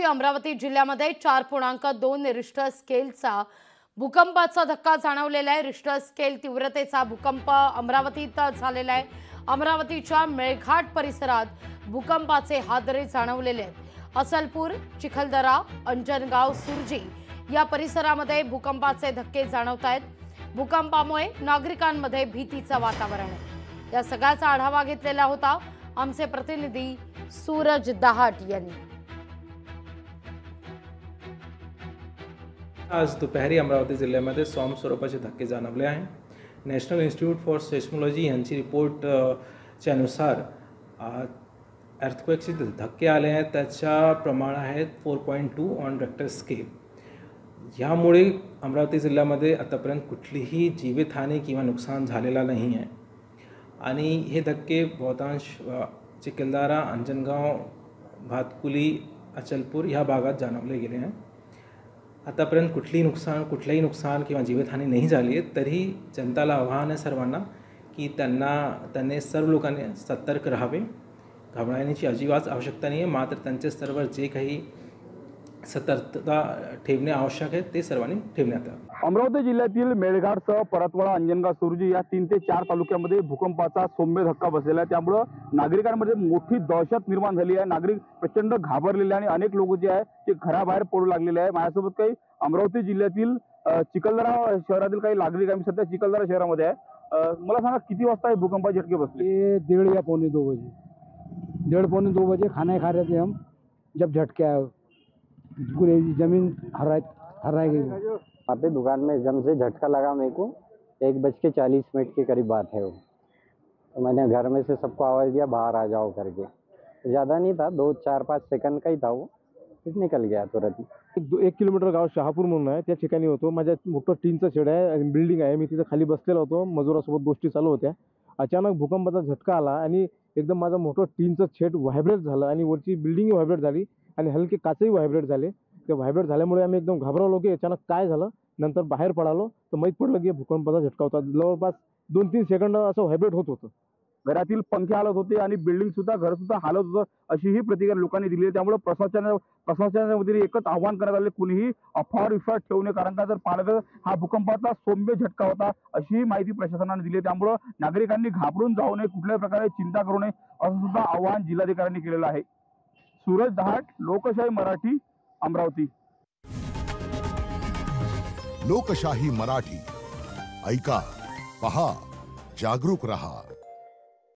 अमरावती जिल्ह्यामध्ये 4.2 रिश्टर स्केलचा भूकंपाचा धक्का जाणवलेला आहे। रिश्टर स्केल तीव्रतेचा भूकंप अमरावतीत झालेला आहे। अमरावतीच्या मेळघाट परिसरात भूकंपाचे हादरे जाणवलेले आहेत। असलपूर, चिखलदरा, अंजनगाव, सुरजी या परिसरामध्ये भूकंपाचे धक्के जाणवत आहेत। भूकंपामुळे नागरिकांमध्ये भीतीचं वातावरण आहे। या सगळ्याचा आढावा घेतलेला होता आमचे प्रतिनिधी सूरज दहाट यांनी। आज दोपहरी अमरावती जिल्ह्यामध्ये सौम्य स्वरूपाचे धक्के जाणवले आहे। नॅशनल इन्स्टिट्यूट फॉर सेस्मोलॉजी यांची रिपोर्टच्या अनुसार अर्थक्वेकचे धक्के आले आहेत, त्याच्या प्रमाण आहेत 4.2 ऑन रेक्टर स्केल। यामुळे अमरावती जिल्ह्यामध्ये आतापर्यंत कुठलीही जीवितहानी किंवा नुकसान झालेला नाही आहे आणि हे धक्के बहुतांश चिखलदरा, अंजनगाव, भातकुली, अचलपूर ह्या भागात जाणवले गेले आहेत। आतापर्यंत कुठलंही नुकसान किंवा जीवितहानी नाही झाली आहे, तरी जनताला आव्हान आहे सर्वांना की त्यांनी सर्व लोकांनी सतर्क राहावे। घाबरण्याची अजिबात आवश्यकता नाही आहे, मात्र त्यांचे सर्व जे काही सतर्कता ठेवणे आवश्यक आहे ते सर्वांनी ठेवण्यात यावे। अमरावती जिल्ह्यातील मेळघाटसह परतवाडा, अंजनगाव, सुरजी या 3 ते 4 तालुक्यामध्ये भूकंपाचा सौम्य धक्का बसलेला आहे। त्यामुळे नागरिकांमध्ये मोठी दहशत निर्माण झाली आहे। नागरिक प्रचंड घाबरलेले आणि अनेक लोक जे आहे ते घराबाहेर पडू लागलेले आहे। माझ्यासोबत काही अमरावती जिल्ह्यातील चिखलदरा शहरातील काही नागरिक आहे। सध्या चिखलदरा शहरामध्ये आहे। मला सांगा, किती वाजता हे भूकंपाचे झटके बसले? 1:30 या 1:45 बजे, 1:30 बजे खाना खा रहे थे हम, जब झटके आया, पूरी जमीन हरा गई। वहाँ पे दुकान में एकदम से झटका लगा मेरे को। 1:40 के करीब बात है वो। तो मैंने घर में से सबको आवाज़ दिया बाहर आ जाओ करके। ज़्यादा नहीं था, 2-4-5 सेकंड का ही था वो, फिर निकल गया तुरंत ही। 1 किलोमीटर गाव शहापूर म्हणून आहे, त्या ठिकाणी होतो। माझ्या मोठं टीनचं शेड आहे आणि बिल्डिंग आहे। मी तिथे खाली बसलेलो होतो, मजुरासोबत गोष्टी चालू होत्या। अचानक भूकंपाचा झटका आला आणि एकदम माझं मोठं टीनचं शेड व्हायब्रेट झालं आणि वरची बिल्डिंग व्हायब्रेट झाली आणि हलके काचही व्हायब्रेट झाले। ते व्हायब्रेट झाल्यामुळे आम्ही एकदम घाबरलो की अचानक काय झालं। नंतर बाहेर पडालो तर माहीत पडलं की भूकंपाचा झटका होता। जवळपास 2-3 सेकंद असं व्हायब्रेट होत होतं। घरातील पंखे हालत होते आणि बिल्डिंग सुद्धा, घर सुद्धा हालत होतं, अशी ही प्रतिक्रिया लोकांनी दिली। त्यामुळे प्रशासनामध्ये एकच आव्हान करण्यात आले, कुणीही अफवावर विश्वास ठेवू नये, कारण का जर पाहिलं तर हा भूकंपाचा सौम्य झटका होता, अशी माहिती प्रशासनाने दिली। त्यामुळे नागरिकांनी घाबरून जाऊ नये, कुठल्याही प्रकारे चिंता करू नये, असं सुद्धा आव्हान जिल्हाधिकाऱ्यांनी केलेलं आहे। सूरज दहाट, लोकशाही मराठी, अमरावती। लोकशाही मराठी, ऐका, पहा, जागरूक रहा।